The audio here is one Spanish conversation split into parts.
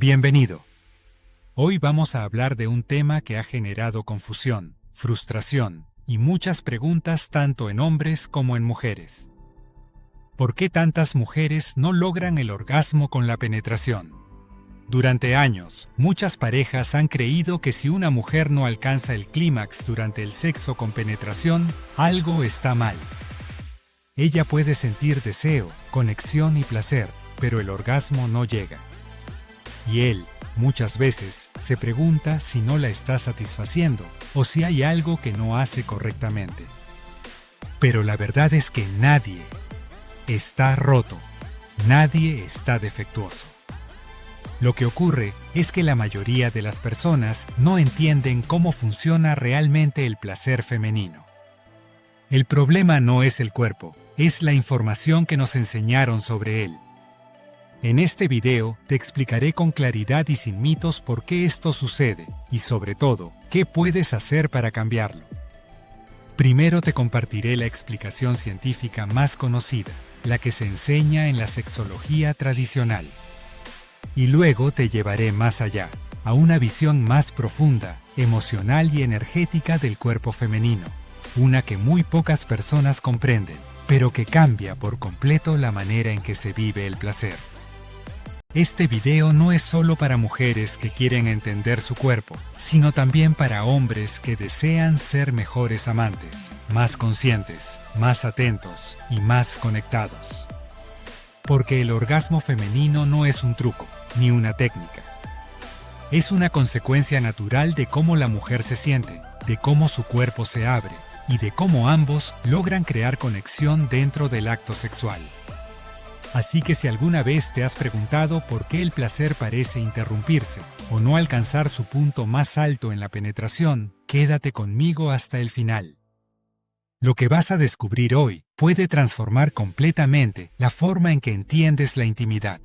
Bienvenido. Hoy vamos a hablar de un tema que ha generado confusión, frustración y muchas preguntas tanto en hombres como en mujeres. ¿Por qué tantas mujeres no logran el orgasmo con la penetración? Durante años, muchas parejas han creído que si una mujer no alcanza el clímax durante el sexo con penetración, algo está mal. Ella puede sentir deseo, conexión y placer, pero el orgasmo no llega. Y él, muchas veces, se pregunta si no la está satisfaciendo o si hay algo que no hace correctamente. Pero la verdad es que nadie está roto, nadie está defectuoso. Lo que ocurre es que la mayoría de las personas no entienden cómo funciona realmente el placer femenino. El problema no es el cuerpo, es la información que nos enseñaron sobre él. En este video te explicaré con claridad y sin mitos por qué esto sucede y sobre todo, qué puedes hacer para cambiarlo. Primero te compartiré la explicación científica más conocida, la que se enseña en la sexología tradicional. Y luego te llevaré más allá, a una visión más profunda, emocional y energética del cuerpo femenino, una que muy pocas personas comprenden, pero que cambia por completo la manera en que se vive el placer. Este video no es solo para mujeres que quieren entender su cuerpo, sino también para hombres que desean ser mejores amantes, más conscientes, más atentos y más conectados. Porque el orgasmo femenino no es un truco, ni una técnica. Es una consecuencia natural de cómo la mujer se siente, de cómo su cuerpo se abre y de cómo ambos logran crear conexión dentro del acto sexual. Así que si alguna vez te has preguntado por qué el placer parece interrumpirse o no alcanzar su punto más alto en la penetración, quédate conmigo hasta el final. Lo que vas a descubrir hoy puede transformar completamente la forma en que entiendes la intimidad.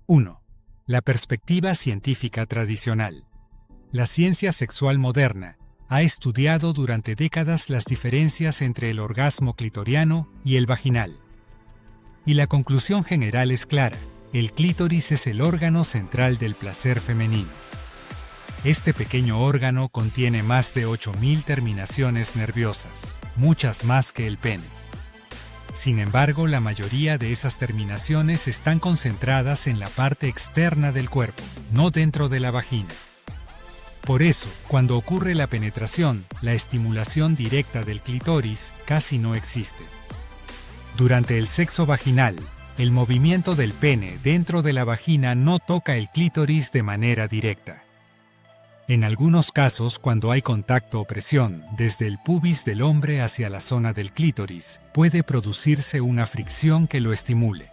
1. La perspectiva científica tradicional. La ciencia sexual moderna ha estudiado durante décadas las diferencias entre el orgasmo clitoriano y el vaginal. Y la conclusión general es clara: el clítoris es el órgano central del placer femenino. Este pequeño órgano contiene más de 8.000 terminaciones nerviosas, muchas más que el pene. Sin embargo, la mayoría de esas terminaciones están concentradas en la parte externa del cuerpo, no dentro de la vagina. Por eso, cuando ocurre la penetración, la estimulación directa del clítoris casi no existe. Durante el sexo vaginal, el movimiento del pene dentro de la vagina no toca el clítoris de manera directa. En algunos casos, cuando hay contacto o presión desde el pubis del hombre hacia la zona del clítoris, puede producirse una fricción que lo estimule.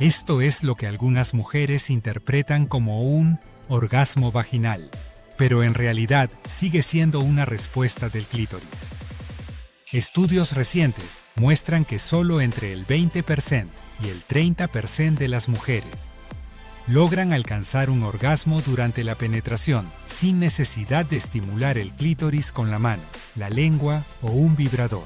Esto es lo que algunas mujeres interpretan como un orgasmo vaginal, pero en realidad sigue siendo una respuesta del clítoris. Estudios recientes muestran que solo entre el 20% y el 30% de las mujeres logran alcanzar un orgasmo durante la penetración sin necesidad de estimular el clítoris con la mano, la lengua o un vibrador.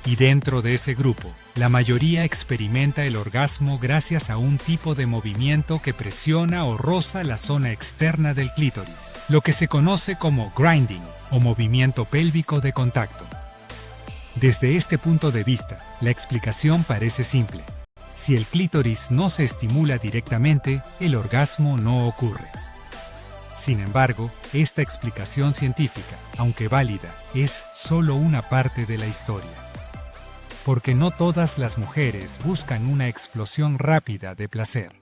Y dentro de ese grupo, la mayoría experimenta el orgasmo gracias a un tipo de movimiento que presiona o roza la zona externa del clítoris, lo que se conoce como grinding o movimiento pélvico de contacto. Desde este punto de vista, la explicación parece simple. Si el clítoris no se estimula directamente, el orgasmo no ocurre. Sin embargo, esta explicación científica, aunque válida, es solo una parte de la historia. Porque no todas las mujeres buscan una explosión rápida de placer.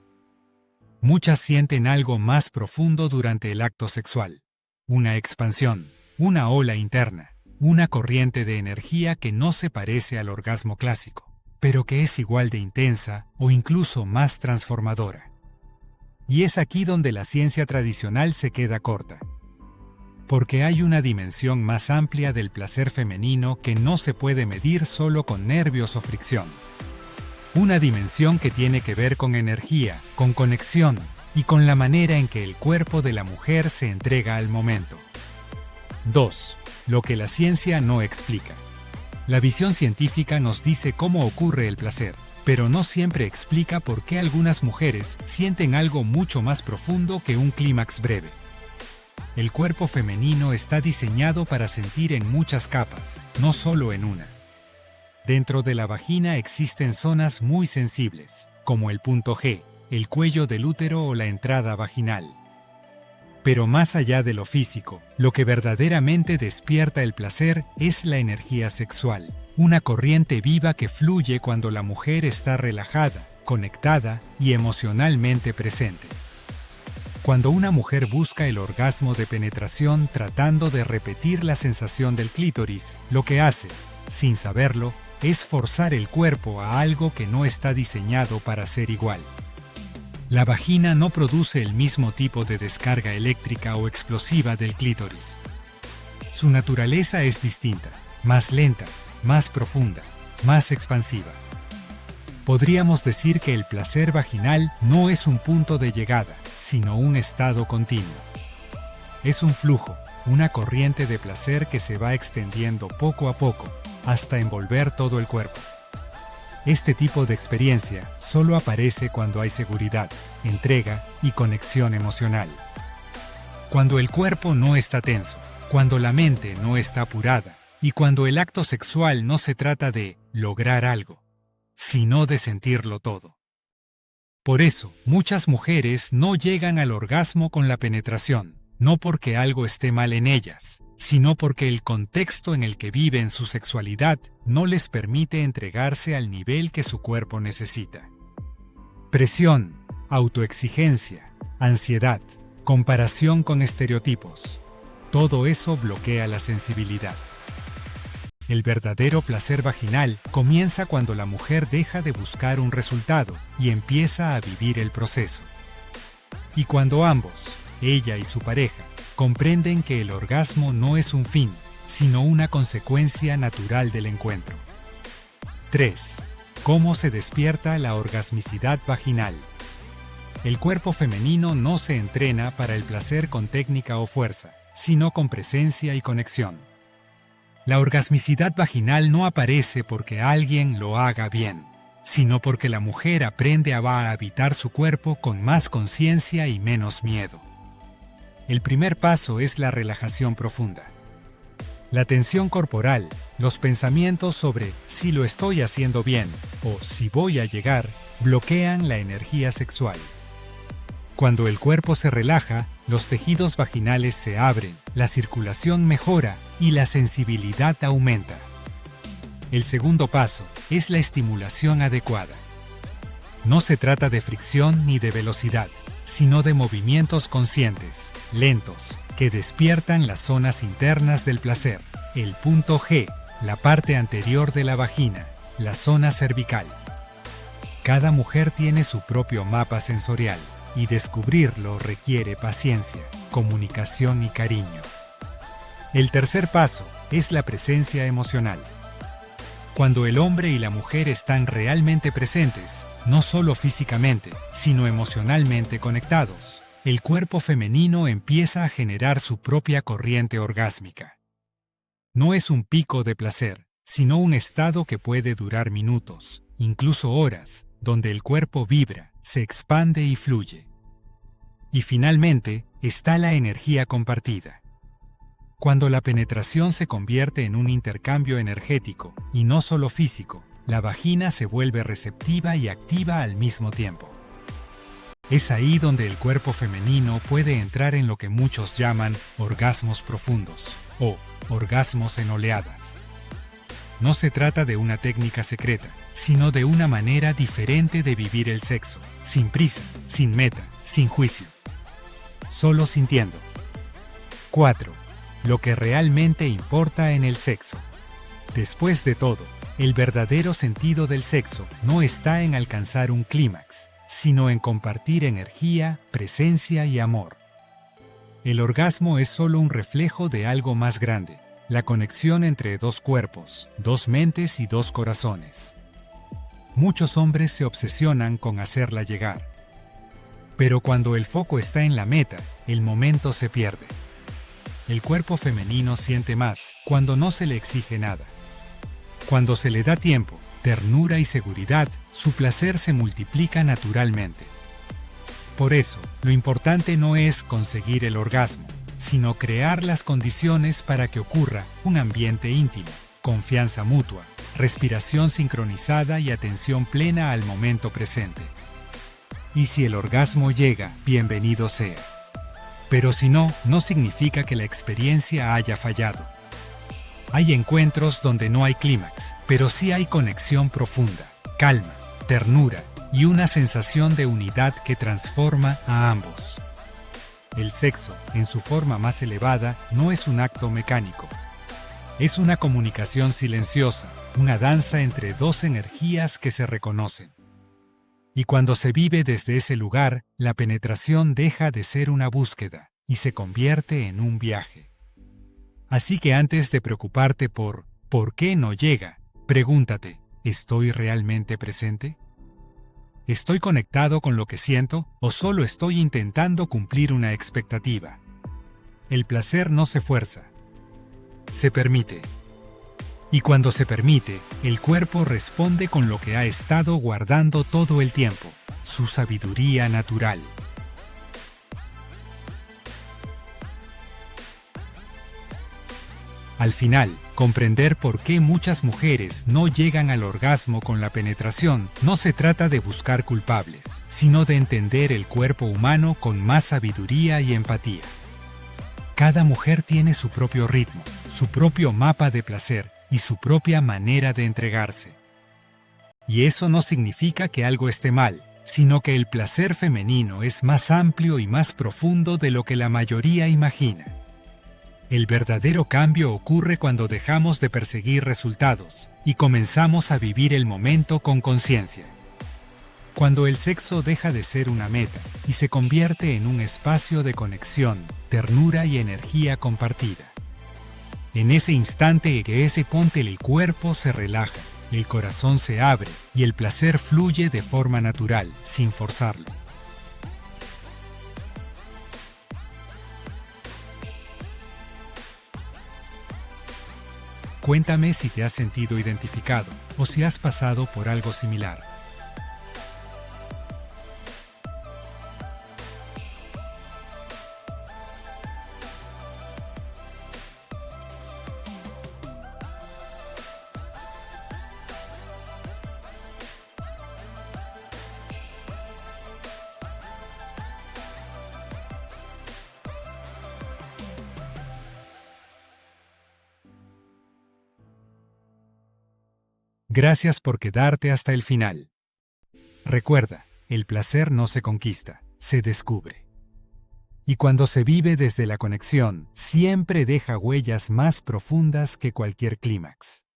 Muchas sienten algo más profundo durante el acto sexual. Una expansión, una ola interna. Una corriente de energía que no se parece al orgasmo clásico, pero que es igual de intensa o incluso más transformadora. Y es aquí donde la ciencia tradicional se queda corta. Porque hay una dimensión más amplia del placer femenino que no se puede medir solo con nervios o fricción. Una dimensión que tiene que ver con energía, con conexión y con la manera en que el cuerpo de la mujer se entrega al momento. 2. Lo que la ciencia no explica. La visión científica nos dice cómo ocurre el placer, pero no siempre explica por qué algunas mujeres sienten algo mucho más profundo que un clímax breve. El cuerpo femenino está diseñado para sentir en muchas capas, no solo en una. Dentro de la vagina existen zonas muy sensibles, como el punto G, el cuello del útero o la entrada vaginal. Pero más allá de lo físico, lo que verdaderamente despierta el placer es la energía sexual, una corriente viva que fluye cuando la mujer está relajada, conectada y emocionalmente presente. Cuando una mujer busca el orgasmo de penetración tratando de repetir la sensación del clítoris, lo que hace, sin saberlo, es forzar el cuerpo a algo que no está diseñado para ser igual. La vagina no produce el mismo tipo de descarga eléctrica o explosiva del clítoris. Su naturaleza es distinta, más lenta, más profunda, más expansiva. Podríamos decir que el placer vaginal no es un punto de llegada, sino un estado continuo. Es un flujo, una corriente de placer que se va extendiendo poco a poco, hasta envolver todo el cuerpo. Este tipo de experiencia solo aparece cuando hay seguridad, entrega y conexión emocional. Cuando el cuerpo no está tenso, cuando la mente no está apurada y cuando el acto sexual no se trata de lograr algo, sino de sentirlo todo. Por eso, muchas mujeres no llegan al orgasmo con la penetración, no porque algo esté mal en ellas, sino porque el contexto en el que viven su sexualidad no les permite entregarse al nivel que su cuerpo necesita. Presión, autoexigencia, ansiedad, comparación con estereotipos. Todo eso bloquea la sensibilidad. El verdadero placer vaginal comienza cuando la mujer deja de buscar un resultado y empieza a vivir el proceso. Y cuando ambos, ella y su pareja, comprenden que el orgasmo no es un fin, sino una consecuencia natural del encuentro. 3. ¿Cómo se despierta la orgasmicidad vaginal? El cuerpo femenino no se entrena para el placer con técnica o fuerza, sino con presencia y conexión. La orgasmicidad vaginal no aparece porque alguien lo haga bien, sino porque la mujer aprende a habitar su cuerpo con más conciencia y menos miedo. El primer paso es la relajación profunda. La tensión corporal, los pensamientos sobre si lo estoy haciendo bien o si voy a llegar, bloquean la energía sexual. Cuando el cuerpo se relaja, los tejidos vaginales se abren, la circulación mejora y la sensibilidad aumenta. El segundo paso es la estimulación adecuada. No se trata de fricción ni de velocidad, sino de movimientos conscientes, lentos, que despiertan las zonas internas del placer, el punto G, la parte anterior de la vagina, la zona cervical. Cada mujer tiene su propio mapa sensorial, y descubrirlo requiere paciencia, comunicación y cariño. El tercer paso es la presencia emocional. Cuando el hombre y la mujer están realmente presentes, no solo físicamente, sino emocionalmente conectados, el cuerpo femenino empieza a generar su propia corriente orgásmica. No es un pico de placer, sino un estado que puede durar minutos, incluso horas, donde el cuerpo vibra, se expande y fluye. Y finalmente, está la energía compartida. Cuando la penetración se convierte en un intercambio energético, y no solo físico, la vagina se vuelve receptiva y activa al mismo tiempo. Es ahí donde el cuerpo femenino puede entrar en lo que muchos llaman orgasmos profundos, o orgasmos en oleadas. No se trata de una técnica secreta, sino de una manera diferente de vivir el sexo, sin prisa, sin meta, sin juicio. Solo sintiendo. 4. Lo que realmente importa en el sexo. Después de todo, el verdadero sentido del sexo no está en alcanzar un clímax, sino en compartir energía, presencia y amor. El orgasmo es solo un reflejo de algo más grande, la conexión entre dos cuerpos, dos mentes y dos corazones. Muchos hombres se obsesionan con hacerla llegar. Pero cuando el foco está en la meta, el momento se pierde. El cuerpo femenino siente más cuando no se le exige nada. Cuando se le da tiempo, ternura y seguridad, su placer se multiplica naturalmente. Por eso, lo importante no es conseguir el orgasmo, sino crear las condiciones para que ocurra un ambiente íntimo, confianza mutua, respiración sincronizada y atención plena al momento presente. Y si el orgasmo llega, bienvenido sea. Pero si no, no significa que la experiencia haya fallado. Hay encuentros donde no hay clímax, pero sí hay conexión profunda, calma, ternura y una sensación de unidad que transforma a ambos. El sexo, en su forma más elevada, no es un acto mecánico. Es una comunicación silenciosa, una danza entre dos energías que se reconocen. Y cuando se vive desde ese lugar, la penetración deja de ser una búsqueda y se convierte en un viaje. Así que antes de preocuparte por ¿por qué no llega?, pregúntate, ¿estoy realmente presente? ¿Estoy conectado con lo que siento o solo estoy intentando cumplir una expectativa? El placer no se fuerza, se permite. Y cuando se permite, el cuerpo responde con lo que ha estado guardando todo el tiempo, su sabiduría natural. Al final, comprender por qué muchas mujeres no llegan al orgasmo con la penetración no se trata de buscar culpables, sino de entender el cuerpo humano con más sabiduría y empatía. Cada mujer tiene su propio ritmo, su propio mapa de placer y su propia manera de entregarse. Y eso no significa que algo esté mal, sino que el placer femenino es más amplio y más profundo de lo que la mayoría imagina. El verdadero cambio ocurre cuando dejamos de perseguir resultados y comenzamos a vivir el momento con conciencia. Cuando el sexo deja de ser una meta y se convierte en un espacio de conexión, ternura y energía compartida. En ese instante que ese ponte el cuerpo se relaja, el corazón se abre y el placer fluye de forma natural, sin forzarlo. Cuéntame si te has sentido identificado o si has pasado por algo similar. Gracias por quedarte hasta el final. Recuerda, el placer no se conquista, se descubre. Y cuando se vive desde la conexión, siempre deja huellas más profundas que cualquier clímax.